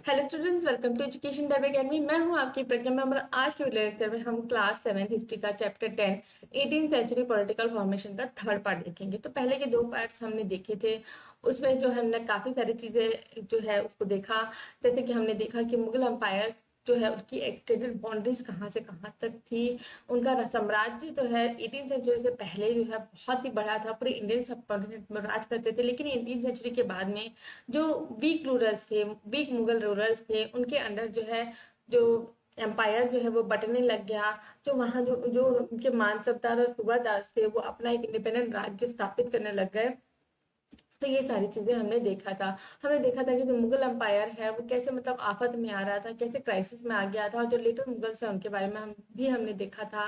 Hello students, welcome to education Dev academy. मैं हूं आपकी प्रज्ञा मैम और आज के वीडियो लेक्चर में हम क्लास 7 हिस्ट्री का chapter 10 18th century political formation का थर्ड पार्ट देखेंगे। तो पहले के दो पार्ट्स हमने देखे थे, उसमें जो हमने काफी सारी चीजें जो है उसको देखा। जैसे कि हमने देखा कि मुगल एम्पायर्स जो है उनकी एक्सटेंडेड बाउंड्रीज कहाँ से कहाँ तक थी। उनका साम्राज्य जो है 18th सेंचुरी से पहले जो है बहुत ही बड़ा था, पूरे इंडियन सब कॉन्टिनेंट में राज करते थे। लेकिन 18th सेंचुरी के बाद में जो वीक रूलर्स थे, वीक मुगल रूलर्स थे, उनके अंडर जो है जो एम्पायर जो है वो बंटने लग गया। जो वहाँ जो जो उनके मानसबदार और सूबादार थे वो अपना एक इंडिपेंडेंट राज्य स्थापित करने लग गए। तो ये सारी चीजें हमने देखा था। हमने देखा था कि जो मुगल एम्पायर है वो कैसे मतलब आफत में आ रहा था, कैसे क्राइसिस में आ गया था, और जो लिटिल मुगल्स है उनके बारे में हमने देखा था।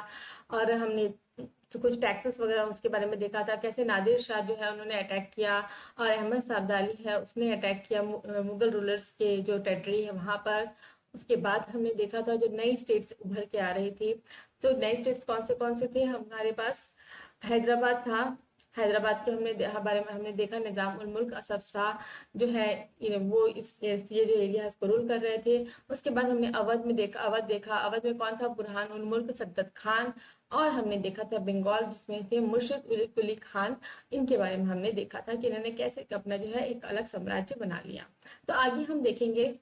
और हमने जो कुछ टैक्सेस वगैरह उसके बारे में देखा था, कैसे नादिर शाह जो है उन्होंने अटैक किया और अहमद साबदाली है उसने अटैक किया मुगल रूलर्स के जो टेरिटरी है वहां पर। उसके बाद हमने देखा था जो नई स्टेट्स उभर के आ रही थी। तो नए स्टेट्स कौन से थे हमारे पास? हैदराबाद था। हैदराबाद के बारे में हमने देखा निजाम उल मुल्क असफ शाह जो है वो ये जो एरिया है उसको रूल कर रहे थे। उसके बाद हमने अवध में कौन था? बुरहान उल मुल्क सद्दत खान। और हमने देखा था बंगाल जिसमें थे मुर्शिद उल कुली खान। इनके बारे में हमने देखा था कि इन्होंने कैसे अपना जो है एक अलग साम्राज्य बना लिया। तो आगे हम देखेंगे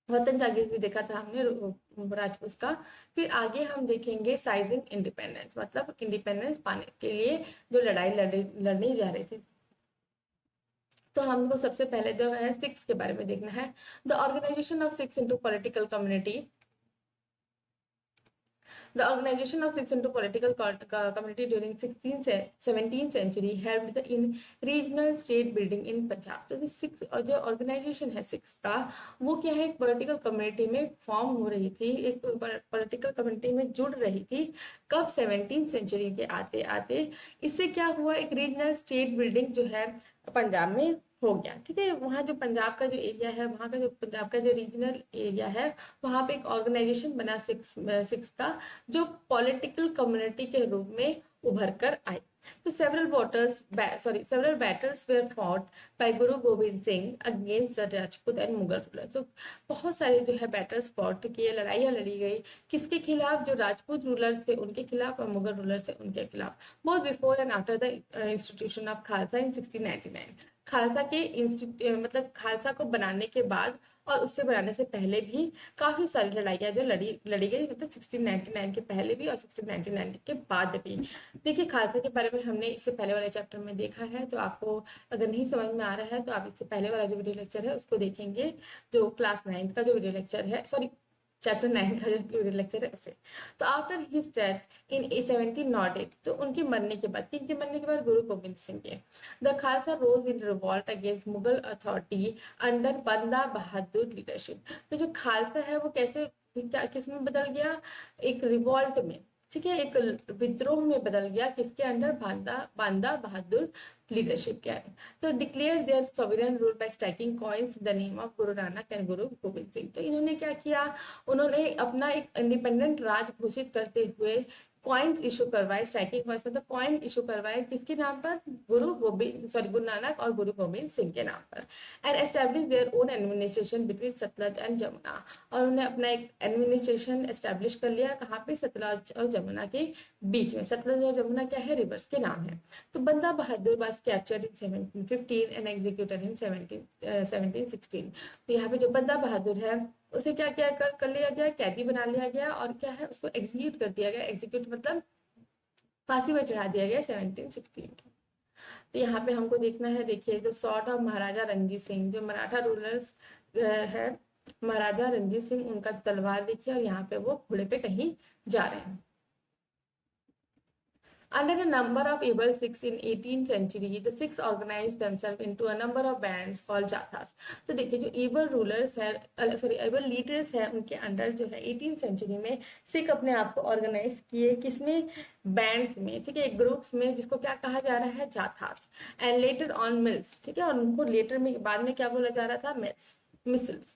वतन जागीर भी देखा था हमने राजपूत का। फिर आगे हम देखेंगे साइजिंग इंडिपेंडेंस, मतलब इंडिपेंडेंस पाने के लिए जो लड़ने जा रही थी। तो हमको सबसे पहले जो है सिक्स के बारे में देखना है। The organization of Sikhs into political community. The organization of six into political community during 16th 17th century helped in regional state building in Punjab. तो सिक्स और जो ऑर्गेनाइजेशन है सिक्स का वो क्या है, एक पॉलिटिकल कम्युनिटी में फॉर्म हो रही थी, एक पॉलिटिकल कम्युनिटी में जुड़ रही थी। कब? 17th सेंचुरी के आते आते इससे क्या हुआ, एक रीजनल स्टेट बिल्डिंग जो है पंजाब में हो गया। ठीक है, वहाँ जो पंजाब का जो एरिया है, वहाँ का जो पंजाब का जो रीजनल एरिया है वहाँ पे एक ऑर्गेनाइजेशन बना सिक्स सिक्स का, जो पॉलिटिकल कम्युनिटी के रूप में उभर कर आई। तो several battles were fought by Guru Gobind Singh against the Rajput and Mughal rulers. तो बहुत सारे जो है बैटल्स फॉट किए, लड़ाइयाँ लड़ी गई। किसके खिलाफ? जो राजपूत रूलर्स थे उनके खिलाफ और मुगल रूलर्स थे उनके खिलाफ। Both before and after the institution of Khalsa in 1699। Khalsa के मतलब खालसा को बनाने के बाद और उससे बनाने से पहले भी काफी सारी लड़ाइयाँ जो लड़ी गई, मतलब 1699 के पहले भी और 1699 के बाद भी। देखिए, खालसा के बारे में हमने इससे पहले वाले चैप्टर में देखा है, तो आपको अगर नहीं समझ में आ रहा है तो आप इससे पहले वाला जो वीडियो लेक्चर है उसको देखेंगे, जो क्लास 9 का जो वीडियो लेक्चर है, सॉरी चैप्टर 9 का जो वीडियो लेक्चर है उसे। तो आफ्टर हिज डेथ इन 1708, तो उनके मरने के बाद, किन के मरने के बाद? गुरु गोविंद सिंह के। The Khalsa rose in revolt against Mughal authority under Banda Bahadur leadership. तो जो खालसा है वो कैसे क्या किस में बदल गया? एक रिवॉल्ट में। ठीक है, एक विद्रोह में बदल गया, किसके अंडर? बांदा बहादुर लीडरशिप के अंडर। तो declare there sovereign rule by striking coins the name of Guru Nanak and गुरु गोविंद सिंह। तो इन्होंने क्या किया? उन्होंने अपना एक इंडिपेंडेंट राज घोषित करते हुए कॉइन्स इशू करवाए, स्ट्राइकिंग कॉइन्स मतलब कॉइन इशू करवाए, किसके नाम पर? गुरु नानक और गुरु गोविंद सिंह के नाम पर। And establish their own administration between Sutlej and Jamuna. और उन्होंने अपना एक एडमिनिस्ट्रेशन एस्टैब्लिश कर लिया, कहाँ पे? सतलज और जमुना के बीच में। सतलज और जमुना क्या है? रिवर्स के नाम है। तो Banda Bahadur was captured in 1715 and executed in 1716। तो यहाँ पे जो बंदा बहादुर है उसे क्या क्या कर लिया गया? कैदी बना लिया गया और क्या है, उसको एग्जीक्यूट कर दिया गया। एग्जीक्यूट मतलब फांसी पर चढ़ा दिया गया 1716। तो यहाँ पे हमको देखना है, देखिए द सॉर्ट ऑफ महाराजा रणजीत सिंह, जो मराठा रूलर्स है, महाराजा रणजीत सिंह, उनका तलवार देखिए, और यहाँ पे वो घोड़े पे कहीं जा रहे हैं। Under the number of able Sikhs in 18th century, the Sikhs organized themselves into a number of bands called जाथास। तो देखिए जो एबल रूलर्स है, सॉरी एबल लीडर्स है, उनके अंडर जो है 18th सेंचुरी में सिख अपने आप को ऑर्गेनाइज किए, किसमें? बैंड्स में। ठीक है, ग्रुप्स में, जिसको क्या कहा जा रहा है? Jathas. And later on misls. ठीक है, और उनको लेटर में बाद में क्या बोला जा रहा था? मिल्स, misls.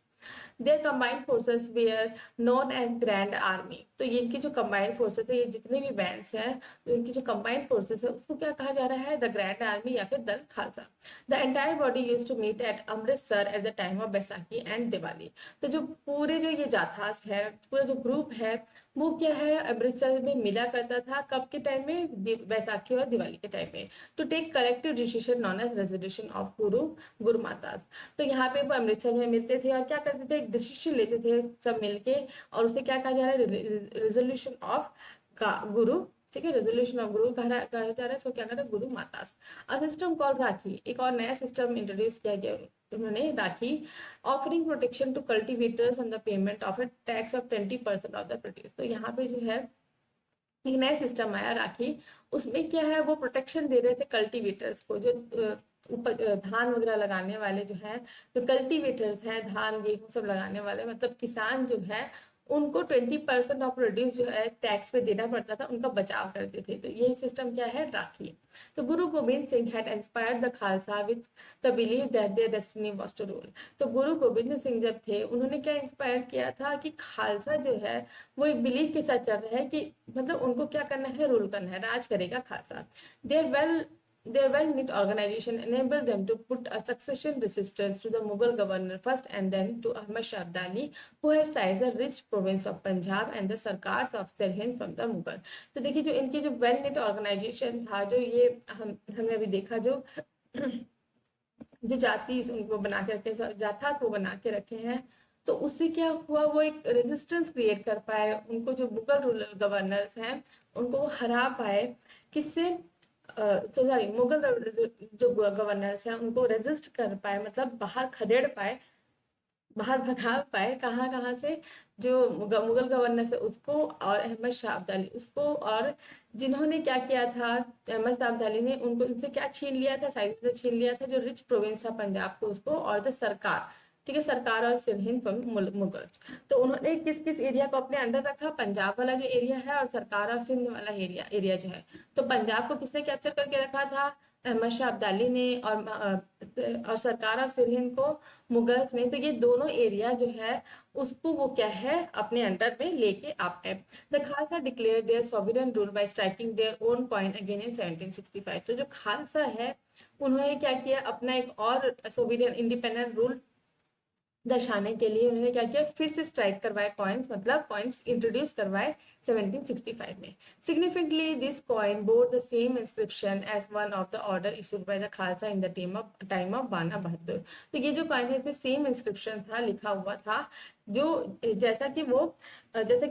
Their combined forces were known as grand army. तो ये इनकी जो कंबाइंड फोर्सेस है, ये जितने भी बैंड्स हैं, तो इनकी जो कंबाइंड फोर्सेस है उसको क्या कहा जा रहा है, द ग्रैंड आर्मी या फिर Dal Khalsa. The entire body used to meet at Amritsar at the time of Baisakhi and Diwali. तो जो पूरे जो ये जाथास है, पूरा जो ग्रुप है, वो क्या है, अमृतसर में मिला करता था कब के टाइम में, बैसाखी और दिवाली के टाइम में, to take collective decision known as resolution of gurmatas. तो यहाँ पे वो अमृतसर में मिलते थे और क्या करते थे, एक डिसीजन लेते थे सब मिलके, और उसे क्या कहा जा रहा है, रेजोल्यूशन ऑफ गुरु, ठीक है, रेजोल्यूशन ऑफ गुरु कहा जा रहा है, इसको क्या कहते हैं, गुरु मातास। अ सिस्टम कॉल्ड राखी, एक और नया सिस्टम इंट्रोड्यूस किया गया उन्होंने, rakhi, offering protection to cultivators on the payment of a tax of 20% of the produce. तो यहाँ पे जो है एक नया सिस्टम आया राखी, उसमें क्या है, वो प्रोटेक्शन दे रहे थे कल्टीवेटर्स को, जो धान वगैरह लगाने वाले जो है, जो कल्टीवेटर्स हैं, धान गेहूं सब लगाने वाले, मतलब किसान जो है, उनको 20% ऑफ प्रोड्यूस जो है टैक्स पे देना पड़ता था, उनका बचाव करते थे। तो ये सिस्टम क्या है, राखी। तो Guru Gobind Singh had inspired the Khalsa with the believe that their destiny was to rule. तो गुरु गोविंद सिंह जब थे, उन्होंने क्या इंस्पायर किया था कि खालसा जो है वो एक बिलीव के साथ चल रहा है कि मतलब उनको क्या करना है, रूल करना है, राज करेगा Khalsa. Their well-knit organization enabled them to put a succession resistance to the Mughal governor first and then to Ahmad Shah Abdali, who had seized the rich province of Punjab and the Sarkars of Sirhind from the Mughal। तो देखिए जो इनकी जो well-knit organization था, जो ये हमने अभी देखा, जो जो जाति उनको बना के रखे, जाथास वो बना के रखे हैं, तो उससे क्या हुआ, वो एक रेजिस्टेंस क्रिएट कर पाए, उनको जो मुगल रूलर गवर्नर्स हैं उनको वो हरा पाए, किससे, सॉरी, मुगल जो गवर्नर्स हैं उनको रेजिस्ट कर पाए, मतलब बाहर खदेड़ पाए, बाहर भगा पाए, कहाँ कहाँ से, जो मुगल गवर्नर से उसको, और अहमद शाह अब्दाली उसको, और जिन्होंने क्या किया था, अहमद शाह अब्दाली ने उनको इनसे क्या छीन लिया था, साइड से छीन लिया था, जो रिच प्रोविंस था पंजाब को, उसको, और द सरकार, ठीक है, सरकार और सिरहिंद मुगल। तो उन्होंने किस किस एरिया को अपने अंडर रखा, पंजाब वाला जो एरिया है और सरकार और सिंध वाला एरिया जो है। तो पंजाब को किसने कैप्चर करके रखा था, अहमद शाह अब्दाली ने, और सरकार और सिरहिंद को मुगल्स ने। तो ये दोनों एरिया जो है उसको वो क्या है, अपने अंडर में लेके आप है। The Khalsa declare there sovereign rule by striking their own point again in 1765। तो जो खालसा है उन्होंने क्या किया, अपना एक और सोविरियन इंडिपेंडेंट रूल दर्शाने के लिए उन्होंने क्या किया, फिर से स्ट्राइक करवाए कॉइन्स, मतलब कॉइन्स इंट्रोड्यूस करवाए 1765 में। Significantly this coin bore the same inscription as one of the order issued by the Khalsa in the time of Banda Bahadur. तो ये जो कॉइन है इसमें सेम इंस्क्रिप्शन था, लिखा हुआ था, जो जैसा कि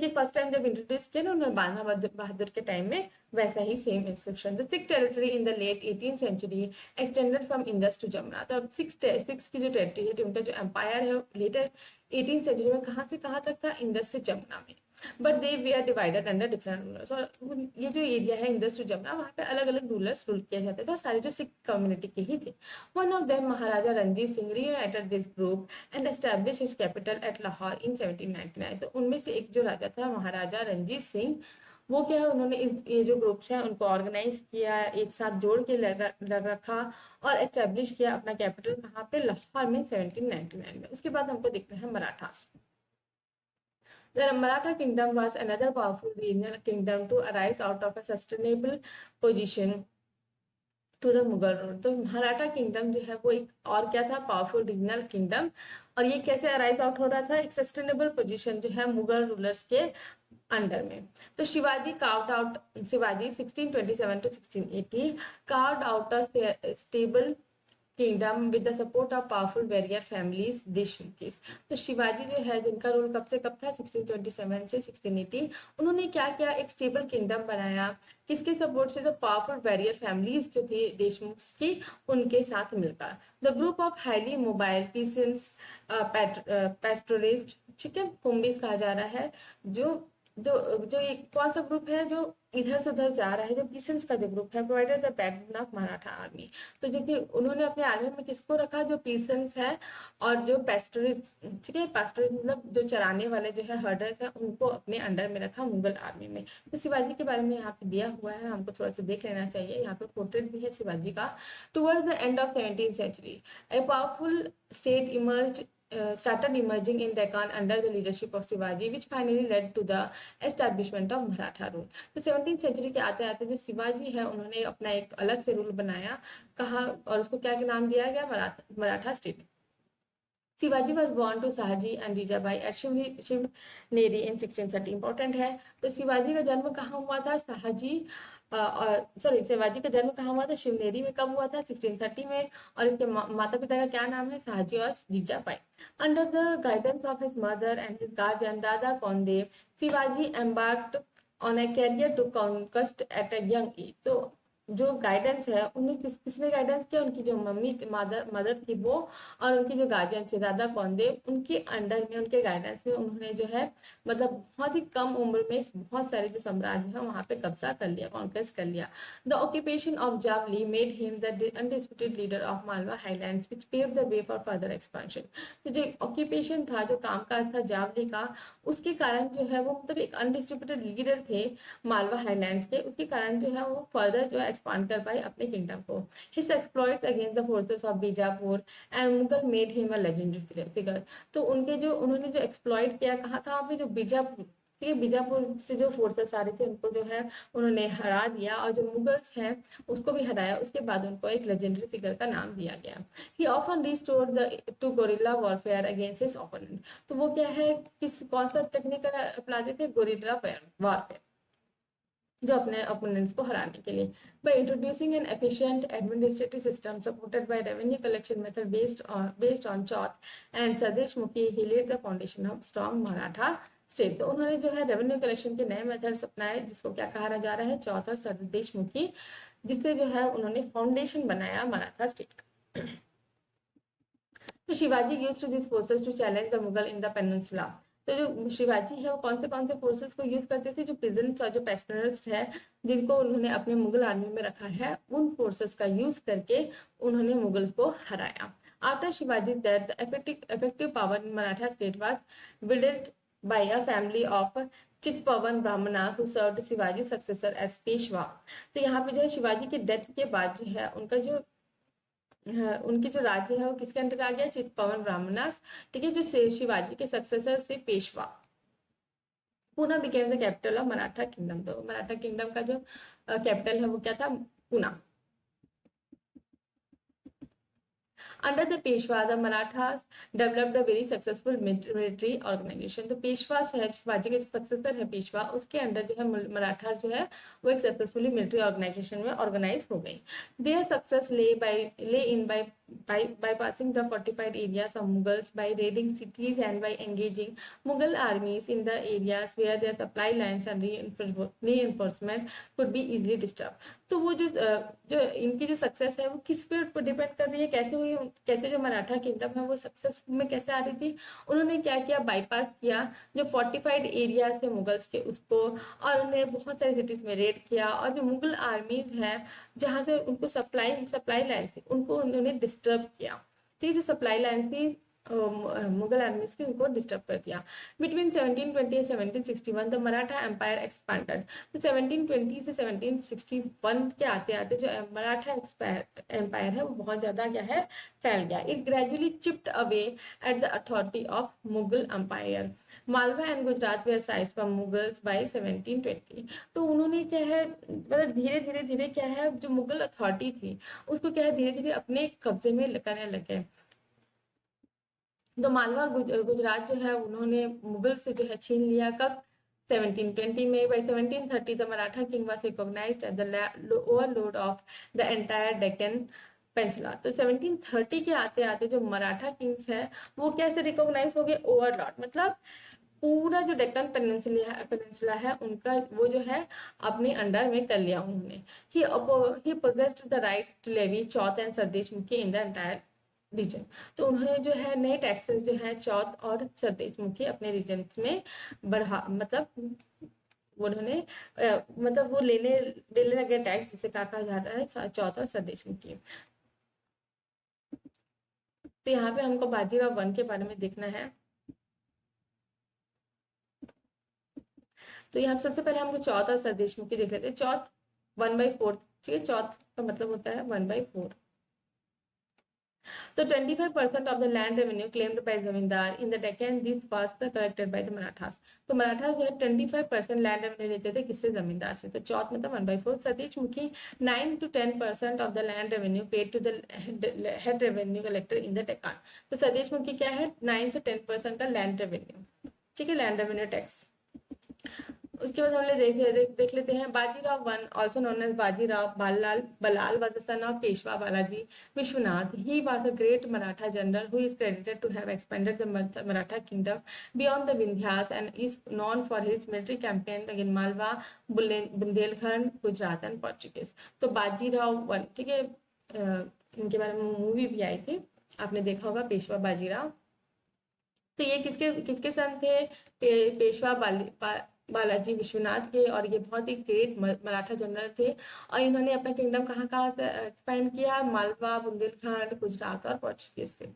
फर्स्ट टाइम जब इंट्रोड्यूस किया ना उन्होंने बाना बहादुर के टाइम में, वैसा ही same inscription. The Sikh territory in the late 18th century extended from Indus to Jamuna. तो अब सिक्स की जो टेरिटरी है, उनका जो एम्पायर है लेटर 18th सेंचुरी में कहाँ से कहाँ तक था, इंडस से जमुना में। But they were divided under different rulers. और ये जो एरिया है इंडस टू जमुना, वहाँ पे अलग अलग रूलर्स रूल किया जाता था, सारे जो सिख कम्युनिटी के ही थे। One of them Maharaja Ranjit Singh reunited this group and establish his capital at Lahore in 1799। तो उनमें से एक जो राजा था महाराजा रणजीत सिंह, वो क्या है, उन्होंने ये जो ग्रुप्स हैं उनको ऑर्गेनाइज किया, एक साथ जोड़ के लग रखा और एस्टेब्लिश किया अपना कैपिटल कहाँ पे, लाहौर में 1799 में। उसके बाद हमको देखते हैं Marathas. The Maratha kingdom was another powerful regional kingdom to arise out of a sustainable position to the Mughal rule. तो मराठा किंगडम जो है वो एक और क्या था, पावरफुल रीजनल किंगडम, और ये कैसे अराइज आउट हो रहा था, एक सस्टेनेबल पोजीशन जो है मुगल रूलर्स के अंडर में। तो Shivaji 1627 to 1680 carved out a stable kingdom with the support of powerful warrior families Deshmukhs. तो शिवाजी जो है, जिनका रूल कब से कब था, 1627 से 1680, उन्होंने क्या किया, एक स्टेबल किंगडम बनाया, किसके सपोर्ट से, जो पावरफुल वेरियर फैमिलीज जो थी देशमुख की, उनके साथ मिलकर। The group of highly mobile peasants pastoralists, ठीक है, कुंभीज कहा जा रहा है, जो जो जो कौन सा ग्रुप है जो इधर से उधर जा रहा है, जो पीसेंट्स का जो ग्रुप है, provided the backbone of Maratha army. तो जो कि उन्होंने अपने आर्मी में किसको रखा, जो पीसेंट्स है और जो पेस्टोरिस्ट, ठीक है, पेस्टोरिस्ट मतलब जो चराने वाले जो है हर्डर्स है, उनको अपने अंडर में रखा मुगल आर्मी में। तो शिवाजी के बारे में यहाँ पे दिया हुआ है, हमको थोड़ा सा देख लेना चाहिए, यहाँ पे पोर्ट्रेट भी है शिवाजी का। Towards the end of 17th century a powerful state emerge started emerging in Deccan under the leadership of Shivaji, which finally led to the establishment of Maratha rule. तो 17th सेंचुरी के आते आते जो शिवाजी है उन्होंने अपना एक अलग से रूल बनाया, कहा, और उसको क्या नाम दिया गया, Maratha state. Shivaji was born to Shahji and Jijabai at Shivneri in 1630. Important है. तो शिवाजी का जन्म कहाँ हुआ था, शिवाजी का जन्म कहाँ हुआ था, शिवनेरी में. कब हुआ था, 1630 में. और इसके माता पिता का क्या नाम है, शाहजी और Jijabai. Under the guidance of his mother and his guardian Dada Kondev, Shivaji embarked on a career to conquest at a young age. तो जो गाइडेंस है उन्हें किसने गाइडेंस किया, उनकी जो मम्मी मदर थी वो, और उनकी जो गार्जियन थे दादा कौंदेव, उनके अंडर में, उनके गाइडेंस में उन्होंने जो है मतलब बहुत ही कम उम्र में बहुत सारे जो साम्राज्य है वहां पे कब्जा कर लिया, कॉन्क्वेस्ट कर लिया. The occupation of Javli made him the undisputed leader of Malwa highlands which paved the way for further expansion. तो जो ऑक्यूपेशन था, जो कामकाज था जावली का, उसके कारण जो है वो मतलब एक अनडिस्ट्रीब्यूटेड लीडर थे मालवा हाईलैंड्स के, उसके कारण जो है वो फर्दर जो है एक्सपांड कर पाए अपने किंगडम को. His exploits against the forces of Bijapur and Mughal made him a legendary figure. तो उन्होंने जो एक्सप्लॉइट किया कहा था आपने, जो बीजापुर, ठीक है, बीजापुर से जो फोर्सेस आ रहे थे उनको जो है उन्होंने हरा दिया, और जो मुगल्स हैं उसको भी हराया. उसके बाद उनको एक लेजेंडरी फिगर का नाम दिया गया. ही often restored the two guerrilla warfare against his opponent. तो वो क्या है, कौन सा टेक्निक अपनाते थे, गोरिल्ला वॉरफेयर, जो अपने ओपोनेंट्स को हराने के लिए. by introducing an efficient administrative system supported by revenue collection method based on Chauth and Sadesh Mukhi, he laid the foundation of strong Maratha state. तो उन्होंने जो है रेवेन्यू कलेक्शन के नए मेथड्स अपनाए, जिसको क्या कहा जा रहा है, चौथ और सदेश मुखी, जिससे जो है उन्होंने फाउंडेशन बनाया मराठा स्टेट का. तो Shivaji used this forces to challenge the Mughal in the peninsula. तो जो शिवाजी है वो कौन से फोर्सेस को यूज करते थे, जो पिजेंट्स और जो पेस्टनर्स है जिनको उन्होंने अपने मुगल आर्मी में रखा है, उन फोर्सेस का यूज करके उन्होंने मुगल्स को हराया. After Shivaji death the effective power in Maratha state was wielded by a family of Chitpavan Brahmanas who served Shivaji successor as Peshwa. तो यहाँ पे जो है शिवाजी के डेथ के बाद जो है उनकी जो राज्य है वो किसके अंदर आ गया, चित्पवन ब्राह्मणास. ठीक है, जो शिवाजी के सक्सेसर से Peshwa. Poona became the capital of Maratha kingdom. तो मराठा किंगडम का जो कैपिटल है वो क्या था, Poona. Under the Peshwa, the Marathas developed a very successful military organization. तो पेशवा है, शिवाजी के जो सक्सेसर है पेशवा, उसके अंदर जो है मराठास जो है वो एक सक्सेसफुली मिलिट्री ऑर्गेनाइजेशन में ऑर्गेनाइज हो गई. Their success lay in bypassing the fortified areas of Mughals, by raiding cities and by engaging Mughal armies in the areas where their supply lines and reinforcement could be easily disturbed. तो वो जो इनकी जो success है वो किस पे depend कर रही है, कैसे हुई, कैसे जो मराठा किंगडम है वो सक्सेस में कैसे आ रही थी. उन्होंने क्या किया, बाईपास किया जो फोर्टिफाइड एरियाज थे मुगल्स के उसको, और उन्होंने बहुत सारी सिटीज में रेड किया, और जो मुगल आर्मीज है जहाँ से उनको सप्लाई लाइन थी उनको उन्होंने डिस्टर्ब किया. ठीक, जो सप्लाई लाइन थी मुगल आर्मीज की, उनको डिस्टर्ब कर दिया. Between 1720 and 1761 the Maratha empire expanded. तो 1720 से 1761 के आते आते जो मराठा एम्पायर है वो बहुत ज्यादा क्या है, फैल गया. It gradually chipped away at the authority of Mughal empire. Malwa and Gujarat were seized from Mughals by 1720. तो उन्होंने क्या है, मतलब धीरे धीरे क्या है, जो मुगल अथॉरिटी थी उसको क्या है धीरे धीरे अपने कब्जे में करने लगे. तो मालवा और गुजरात जो है उन्होंने मुगल से जो है छीन लिया. कब, 1720 में. by 1730 the Maratha king was recognized as the overlord of the entire Deccan पेंसुला. तो 1730 के आते आते जो मराठा किंग्स है वो कैसे रिकॉग्नाइज हो गए, ओवरलॉर्ड, मतलब पूरा जो डेक्कन पेनिनसुला है उनका वो जो है अपने अंडर में कर लिया उन्होंने. ही possessed the right to levy Chauth and Sardesh मुखी इन द एंटायर रीजन. तो उन्होंने जो है नए टैक्सेस जो है चौथ और सरदेश मुखी अपने रीजन में बढ़ा, मतलब उन्होंने मतलब वो लेने लगे टैक्स, जिसे कहा जाता है चौथ और सरदेश मुखी. तो यहाँ पे हमको बाजीराव वन के बारे में देखना है. तो यहाँ सबसे पहले हमको चौथ और सरदेश मुखी देख लेते हैं. चौथ 1/4. ठीक है, चौथ का मतलब होता है 1/4. So 25% of the land revenue claimed by zamindar in the Deccan, this was the collected by the Marathas. तो मराठास जो है 25% लैंड रेवेन्यू लेते थे किससे, जमींदार से. तो चौथ मतलब 1/4. सतीश मुखी 9 to 10% of the land revenue paid to the head revenue collector in the Deccan. तो सतीश मुखी क्या है, 9 से 10% का लैंड रेवेन्यू, ठीक है, लैंड रेवेन्यू टैक्स. उसके बाद हम लोग देख लेते हैं Bajirao one, also known as Bajirao Ballal was the son of Peshwa Balaji Vishwanath. He was a great Maratha general who is credited to have expanded the Maratha kingdom beyond the Vindhyas and is known for his military campaign against Malwa, Bundelkhand, Gujarat and Portuguese. तो Bajirao one, ठीक है, इनके बारे में movie भी आई थी, आपने देखा होगा, पेशवा बाजीराव. तो ये किसके किसके सन थे, पेशवा बालाजी विश्वनाथ के, और ये बहुत ही ग्रेट मराठा जनरल थे. और इन्होंने अपना किंगडम कहाँ कहाँ से एक्सपेंड किया, मालवा, बुंदेलखंड, गुजरात और पोर्चुगीज से.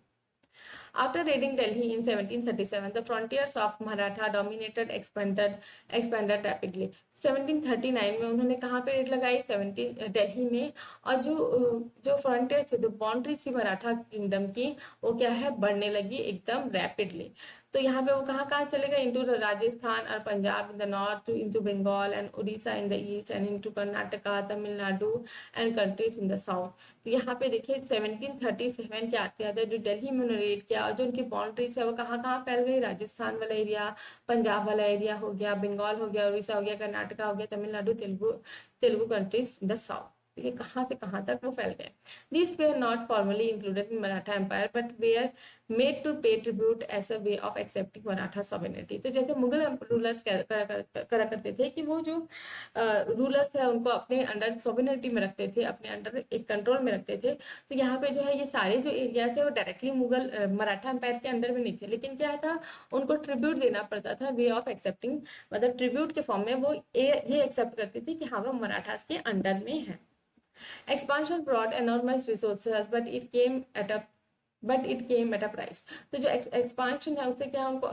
After raiding Delhi in 1737, the frontiers of Maratha dominated expanded rapidly. 1739 में उन्होंने कहाँ पे रेड लगाई, दिल्ली में. और जो फ्रंटियर थी, जो बाउंड्री थी मराठा किंगडम की, वो क्या है, बढ़ने लगी एकदम रैपिडली. तो यहाँ पे वो कहाँ कहाँ चले गए, इंटू राजस्थान और Punjab in the north, into Bengal and Orissa in the east, and into Karnataka, Tamil Nadu and countries in the south. तो यहाँ पे देखिए 1737 के आते आते जो दिल्ली में उन्होंने रेड किया, और जो उनकी बाउंड्रीज है वो कहाँ कहाँ फैल गई, राजस्थान वाला एरिया, पंजाब वाला एरिया हो गया, बंगाल हो गया, उड़ीसा हो गया, कर्नाटका हो गया, Tamil Nadu, Telugu countries in the south. ये कहाँ से कहाँ तक वो फैल गए. These were not formally included in Maratha Empire but were made to pay tribute as a way of accepting Maratha sovereignty. तो जैसे मुगल रूलर्स करा करते थे कि वो जो रूलर्स है उनको अपने अंडर सोवेनिटी में रखते थे, अपने अंडर एक कंट्रोल में रखते थे. तो यहाँ पे जो है ये सारे जो एरियाज है वो डायरेक्टली मुगल मराठा एम्पायर के अंडर में नहीं थे, लेकिन क्या था, उनको ट्रिब्यूट देना पड़ता था, वे ऑफ एक्सेप्टिंग, मतलब ट्रिब्यूट के फॉर्म में वो ये एक्सेप्ट करते थे कि हाँ वो मराठास के अंडर में है. Expansion brought enormous resources, but it came at a price. तो जो expansion है उससे क्या उनको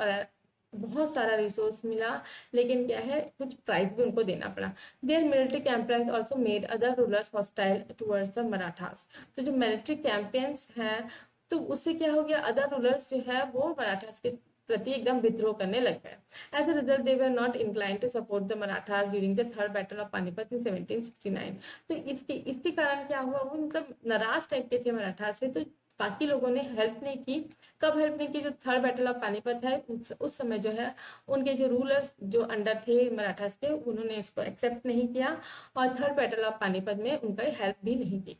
बहुत सारा रिसोर्स मिला, लेकिन क्या है कुछ प्राइस भी उनको देना पड़ा. Their military campaigns also made other rulers hostile towards the Marathas. तो जो military campaigns हैं तो उससे क्या हो गया, अदर रूलर्स जो है वो मराठास के प्रति एकदम विद्रोह करने लग गए. As a result, they were not inclined to support the Marathas during the third battle of Panipat in 1769. तो इसके कारण क्या हुआ, वो मतलब नाराज टाइप के थे मराठा से, तो बाकी लोगों ने हेल्प नहीं की. कब हेल्प नहीं की, जो थर्ड बैटल ऑफ पानीपत है उस समय जो है उनके जो रूलर्स जो अंडर थे मराठास के, उन्होंने इसको एक्सेप्ट नहीं किया, और थर्ड बैटल ऑफ पानीपत में उनका हेल्प भी नहीं की.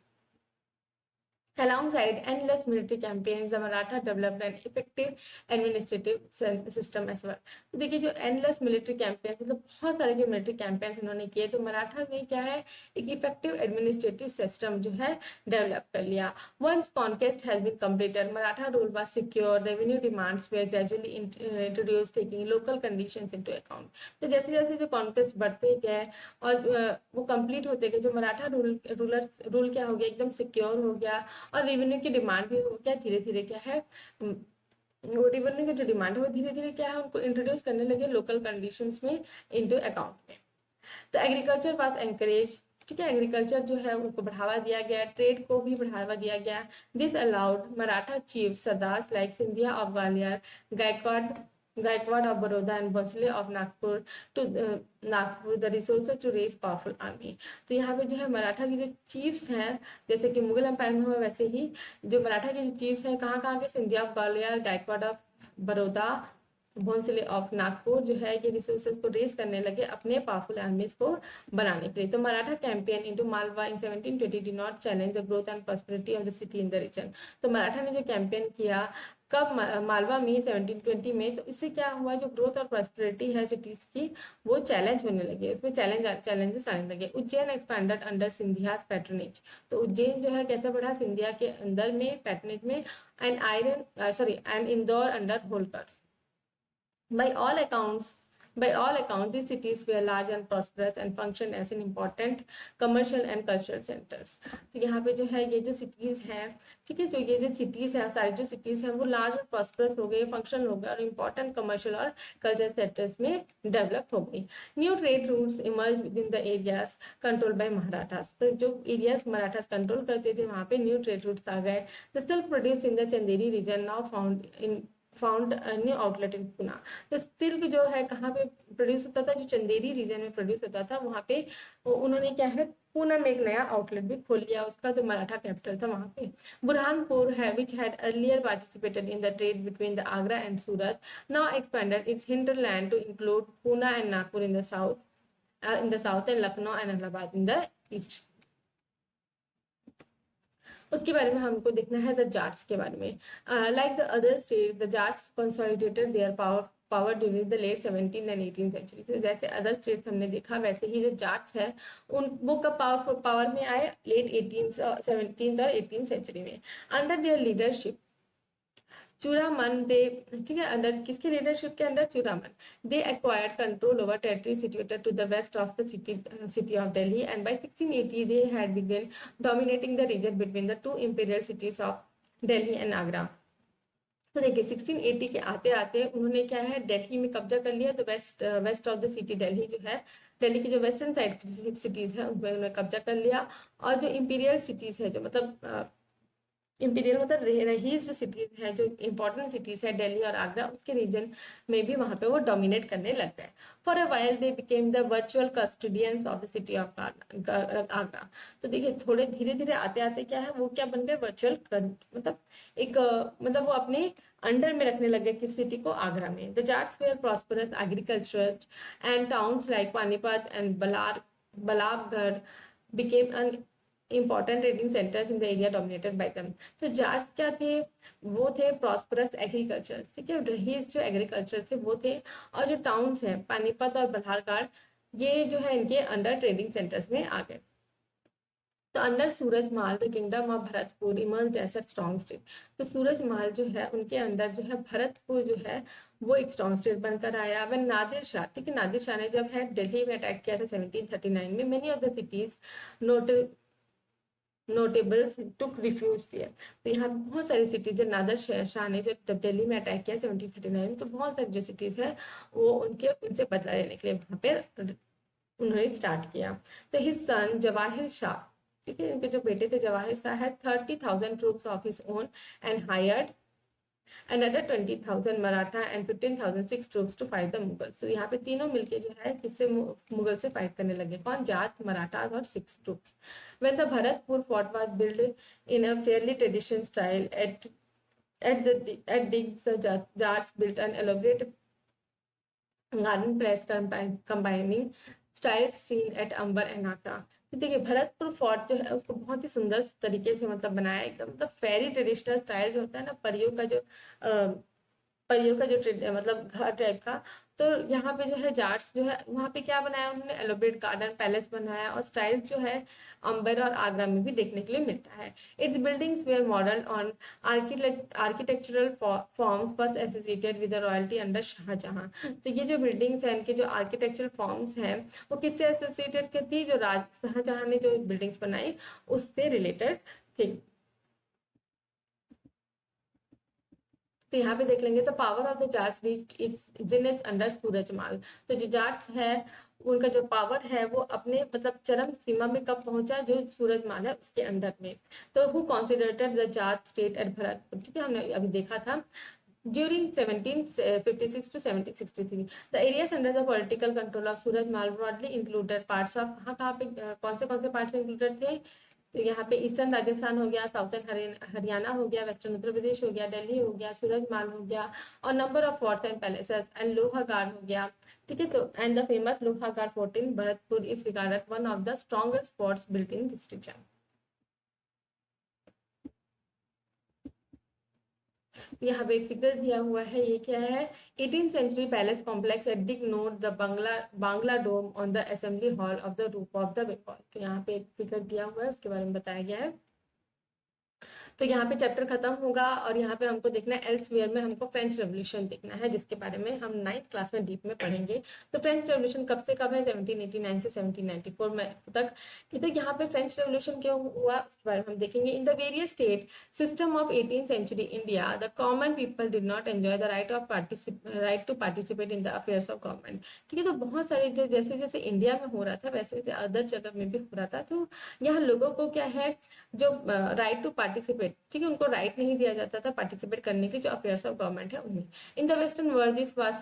Alongside endless military campaigns, the Maratha developed an effective administrative system as well. तो देखिए जो endless military campaigns, मतलब बहुत सारे जो military campaigns उन्होंने किए, तो मराठा ने क्या है एक effective administrative system जो है develop कर लिया. Once conquest has been completed, Maratha rule was secure. Revenue demands were gradually introduced, taking local conditions into account. तो जैसे जैसे जो conquest बढ़ते गए और वो complete होते गए, जो मराठा रूल क्या हो गया, एकदम सिक्योर हो गया, और रेवेन्यू की डिमांड भी क्या धीरे धीरे क्या है, वो रेवेन्यू की जो डिमांड है वो धीरे धीरे क्या है उनको इंट्रोड्यूस करने लगे लोकल कंडीशंस में इनटू अकाउंट में. तो एग्रीकल्चर वाज एनकरेज, ठीक है, एग्रीकल्चर जो है उनको बढ़ावा दिया गया, ट्रेड को भी बढ़ावा दिया गया. This allowed Maratha chief sardars like Scindia of Gwalior, Gaekwad of Baroda and Bhonsle of Nagpur the resources to raise powerful army. तो यहाँ पे जो है मराठा की जो चीफ्स हैं, जैसे कि मुगल एम्पायर में हुआ वैसे ही जो मराठा के जो चीफ्स हैं कहाँ के, Scindia of Gwalior, Gaekwad of Baroda, Bhonsle of Nagpur जो है ये रिसोर्सेज को रेज करने लगे अपने पावरफुल आर्मीज को बनाने के लिए. तो Maratha campaign into Malwa in 1720 did not challenge the growth and prosperity of the city in the region. तो मराठा ने जो कैंपेन किया कब, मालवा में 1720 में, तो इससे क्या हुआ, जो ग्रोथ और प्रॉस्पेरिटी है सिटीज की वो चैलेंज होने लगे, उसमें चैलेंजेस आने लगे. Ujjain expanded under Scindia's patronage. तो उज्जैन जो है कैसे बढ़ा, सिंधिया के अंदर में पैट्रनेज में, and Indore under Holkars. By all accounts, By all accounts, these cities were large and prosperous and functioned as an important commercial and cultural centers. तो यहाँ पे जो है ये जो cities हैं, ठीक है, जो ये जो cities हैं, सारी जो cities हैं वो large और prosperous हो गए, function हो गए और important commercial और cultural sectors में develop हो गई. New trade routes emerged within the areas controlled by Marathas. तो जो areas Marathas control करते थे वहाँ पे new trade routes आ गए. The silk produced in the Chanderi region now found new outlet in Pune. तो सिल्क जो है कहाँ पे प्रोड्यूस होता था, जो चंदेरी रीजन में प्रोड्यूस होता था वहाँ पे उन्होंने क्या है पुणे में एक नया आउटलेट भी खोल लिया उसका, जो मराठा कैपिटल था वहाँ पे. बुरहानपुर है which had earlier participated in the trade between the Agra and Surat now expanded its hinterland to include Pune and Nagpur in the south and Lucknow and Allahabad in the east. उसके बारे में हमको देखना है द जाट्स के बारे में. Like the other state the Jats consolidated their power during the late 17th and 18th century. तो जैसे अदर स्टेट्स हमने देखा वैसे ही जो जाट्स है उन वो कब पावर में आए, लेट 17th और 18th सेंचुरी में. Under their leadership Churaman they, ठीक है, अंडर किसके लीडरशिप के under, Churaman, they acquired control over territory situated to the west of the city of Delhi and by 1680 they had begun dominating the region between the two imperial cities of Delhi and Agra. तो देखिए 1680 के आते आते उन्होंने क्या है दिल्ली में कब्जा कर लिया. तो west of the city Delhi जो है, दिल्ली की जो वेस्टर्न साइड की सिटीज है उनमें उन्होंने कब्जा कर लिया. और जो इंपीरियल सिटीज है, जो मतलब इंपीरियल मतलब रहीज जो सिटीज है, जो इंपॉर्टेंट सिटीज है दिल्ली और आगरा, उसके रीजन में भी वहां पे वो डोमिनेट करने लग गए. For a while they became the virtual custodians of the city of Agra. तो देखिए थोड़े धीरे धीरे आते आते क्या है वो क्या बन गए, वर्चुअल मतलब एक मतलब वो अपने अंडर में रखने लगे किस सिटी को, आगरा में. The Jats were prosperous agriculturist and towns like Panipat and Ballabhgarh became an important trading centers in the area dominated by them. तो जाट्स क्या थे, वो थे प्रॉस्परस एग्रीकल्चर, ठीक है, रहीस जो एग्रीकल्चर थे वो थे. और जो टाउन्स हैं पानीपत और बल्हारगढ़ ये जो है इनके अंडर ट्रेडिंग सेंटर्स में आ गए. तो under Surajmal the kingdom of Bharatpur emerged as a strong state. तो सूरजमल जो है उनके अंदर जो है भरतपुर जो है वो एक स्ट्रॉन्ग स्टेट बनकर आया. वन नादिर शाह, ठीक है, नादिर शाह ने जब है दिल्ली में अटैक किया था 1739 में, many of the cities notables took refuge दिया. तो यहाँ बहुत सारी सिटीज जो नादिर शाह ने जब दिल्ली में अटैक किया 1739 में, तो बहुत सारी जो सिटीज है वो उनसे बदला लेने के लिए वहां पे उन्होंने स्टार्ट किया. तो हिज सन जवाहिर शाह, ठीक है, इनके जो बेटे थे जवाहिर शाह है 30,000 troops of his own and hired another 20,000 Maratha and 15,000 Sikh troops to fight the Mughals. तो यहाँ पे तीनों मिलके जो है किससे मुगल से फाइट करने लगे, कौन, जाट, मराठास और Sikh troops. When the Bharatpur fort was built in a fairly traditional style at Diggs, the Jats built an elaborate garden place combining styles seen at Amber and Agra. देखिए भरतपुर फोर्ट जो है उसको बहुत ही सुंदर तरीके से मतलब बनाया, एकदम मतलब फेरी ट्रेडिशनल स्टाइल जो होता है ना, परियों का जो मतलब घर टाइप का. तो यहाँ पे जो है जाट्स जो है वहाँ पे क्या बनाया उन्होंने, एलोब्रेट गार्डन पैलेस बनाया. और स्टाइल्स जो है अंबर और आगरा में भी देखने के लिए मिलता है. Its buildings were model on architectural forms first associated with the royalty under Shahjahan. तो ये जो बिल्डिंग्स हैं इनके जो आर्किटेक्चरल फॉर्म्स हैं वो किससे एसोसिएटेड थी, जो शाहजहां ने जो बिल्डिंग्स बनाई उससे रिलेटेड थी. तो यहाँ पे देख लेंगे तो power of the Jats reached it's Zenith under Surajmal. तो जो जाट्स है उनका जो पावर है वो अपने मतलब चरम सीमा में कब पहुंचा, जो सूरजमल है उसके अंडर में. तो who consolidated the Jat state at Bharatpur, ठीक है, हमने अभी देखा था. During 1756 to 1763, the areas under the political control of Surajmal broadly included parts of कहाँ पे कौन से parts included थे. तो यहाँ पे ईस्टर्न राजस्थान हो गया, साउथर्न हरियाणा हो गया, वेस्टर्न उत्तर प्रदेश हो गया, दिल्ली हो गया, सूरजमल हो गया, और number of forts and palaces and Lohagarh हो गया, ठीक है. तो and the famous Lohagarh fort in Bharatpur is regarded one of the strongest forts built in this region. यहाँ पे एक फिगर दिया हुआ है, ये क्या है, 18th century palace complex at Deeg note the bangla dome on the assembly hall of the roof of the Bengal. तो यहाँ पे एक फिगर दिया हुआ है उसके बारे में बताया गया है. तो यहाँ पे चैप्टर खत्म होगा और यहाँ पे हमको देखना है एल्सवेयर में हमको फ्रेंच रेवोल्यूशन देखना है, जिसके बारे में हम 9th क्लास में डीप में पढ़ेंगे। तो फ्रेंच रेवोल्यूशन कब से कब है, 1789 से 1794 में तक। तो यहाँ पे फ्रेंच रेवोल्यूशन क्यों हुआ उसके बारे में हम देखेंगे। In the various state system of 18th century India the common people did not enjoy the right to participate in the affairs of government. ठीक है, तो बहुत सारे जो जैसे जैसे इंडिया में हो रहा था वैसे वैसे अदर जगह में भी हो रहा था। तो यहाँ लोगों को क्या है, जो राइट टू पार्टिसिपेट, ठीक है, उनको राइट नहीं दिया जाता था पार्टिसिपेट करने के जो अफेयर्स ऑफ गवर्नमेंट है उनमें। In the western world this was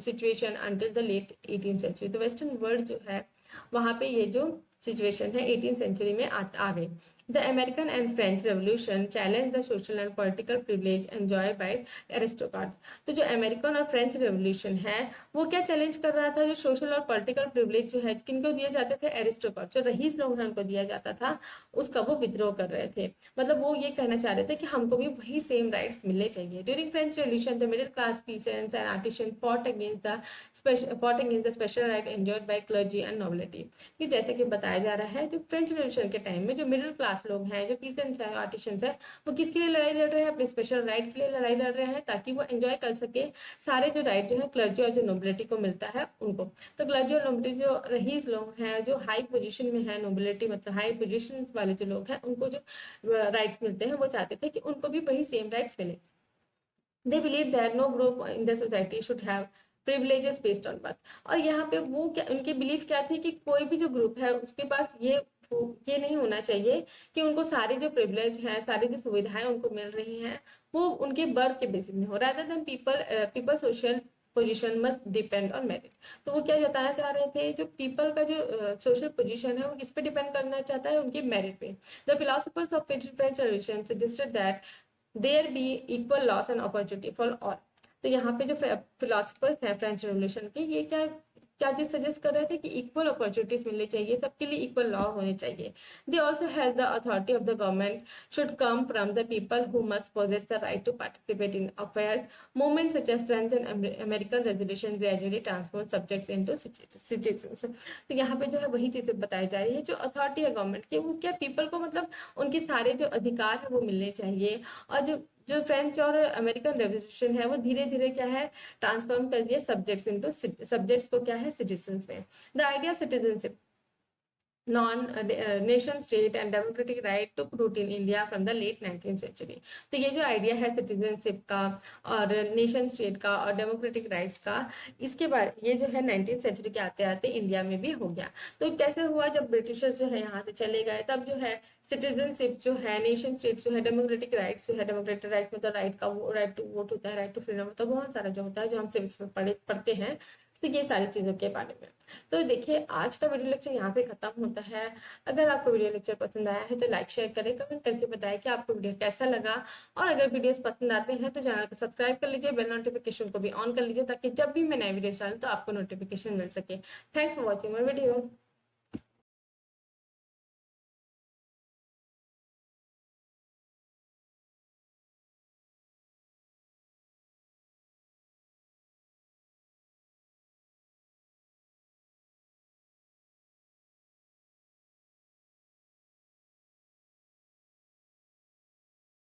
situation until the late 18th century. तो वेस्टर्न वर्ल्ड जो है वहां पे ये जो सिचुएशन है 18th सेंचुरी में आ गई। The American and French Revolution challenged the social and political privilege enjoyed by aristocrats। तो जो अमेरिकन और फ्रेंच रेवोल्यूशन है वो क्या चैलेंज कर रहा था, जो सोशल और पॉलिटिकल प्रिविलेज जो है किनको दिए जाते थे, एरिस्टोक्रेट जो रईस लोग हैं उनको दिया जाता था, उसका वो विद्रोह कर रहे थे। मतलब वो ये कहना चाह रहे थे कि हमको भी वही सेम राइट्स मिलने चाहिए। During French revolution the middle class peasants and artisan fought against the special right enjoyed by clergy and nobility. कि जैसे कि बताया जा रहा है, जो फ्रेंच रेवोल्यूशन के टाइम में जो मिडिल क्लास लोग हैं, जो पीसेंट्स हैं, आर्टिशंस हैं, वो किसके लिए लड़ाई लड़ रहे हैं, अपने स्पेशल राइट के लिए लड़ाई लड़ रहे हैं, ताकि वो एंजॉय कर सके सारे जो राइट जो है क्लर्जी और जो नोबिलिटी को मिलता है उनको। तो क्लर्जी और नोबिलिटी जो रईस लोग हैं, जो हाई पोजीशन में है, नोबिलिटी मतलब हाई पोजीशन वाले जो लोग हैं, उनको जो राइट्स मिलते हैं वो चाहते थे कि उनको भी वही सेम राइट्स मिले। They believe that no group in the society should have privileges based on birth. और यहाँ पे वो क्या, उनके बिलीफ क्या थी कि कोई भी जो ग्रुप है उसके पास ये नहीं होना चाहिए कि उनको सारे जो प्रिविलेज हैं, सारी जो सुविधाएं उनको मिल रही हैं वो उनके बर्थ के बेसिस में हो, rather than people social position must depend on merit. तो वो क्या जताना चाह रहे थे, जो पीपल का जो सोशल पोजीशन है वो किस पे डिपेंड करना चाहता है, उनके मेरिट पे। The philosophers of French revolution suggested that there be equal laws and opportunity for all. तो यहाँ पे जो फिलोसफर्स हैं फ्रेंच रेवोल्यूशन के, ये क्या क्या चीज सजेस्ट कर रहे थे कि इक्वल अपॉर्चुनिटीज मिलनी चाहिए, सबके लिए इक्वल लॉ होने चाहिए। They also held the authority of the government should come from the people who must possess the right to participate in affairs. Movement such as French and American resolution gradually transform subjects into citizens. तो यहाँ पे जो है वही चीजें बताई जा रही है, जो अथॉरिटी है गवर्नमेंट की वो क्या पीपल को मतलब उनके सारे जो अधिकार है वो मिलने चाहिए। और जो फ्रेंच और अमेरिकन रेवोल्यूशन है वो धीरे धीरे क्या है ट्रांसफॉर्म कर दिए सब्जेक्ट्स इनटू सब्जेक्ट्स को क्या है सिटीजन्स में। The idea citizenship non nation state and democratic right to root in India from the late 19th century. तो ये जो आइडिया है सिटीजनशिप का और नेशन स्टेट का और डेमोक्रेटिक राइट्स का, इसके बारे ये जो है 19th सेंचुरी के आते आते इंडिया में भी हो गया। तो कैसे हुआ, जब ब्रिटिशर्स जो है यहाँ से चले गए तब जो है सिटीजनशिप जो है, नेशन स्टेट जो है, डेमोक्रेटिक राइट्स जो है, डेमोक्रेटिक राइट में तो राइट का वो राइट टू वोट होता है, राइट टू फ्रीडम होता है, बहुत सारा जो होता है जो हम सिविक्स में पढ़ते हैं। तो ये सारी चीजों के बारे में। तो देखिए आज का वीडियो लेक्चर यहाँ पे खत्म होता है। अगर आपको वीडियो लेक्चर पसंद आया है तो लाइक शेयर करें, कमेंट करके बताएं कि आपको वीडियो कैसा लगा। और अगर वीडियोस पसंद आते हैं तो चैनल को सब्सक्राइब कर लीजिए, बेल नोटिफिकेशन को भी ऑन कर लीजिए, ताकि जब भी मैं नए वीडियो डालूं तो आपको नोटिफिकेशन मिल सके। Thanks for watching my video.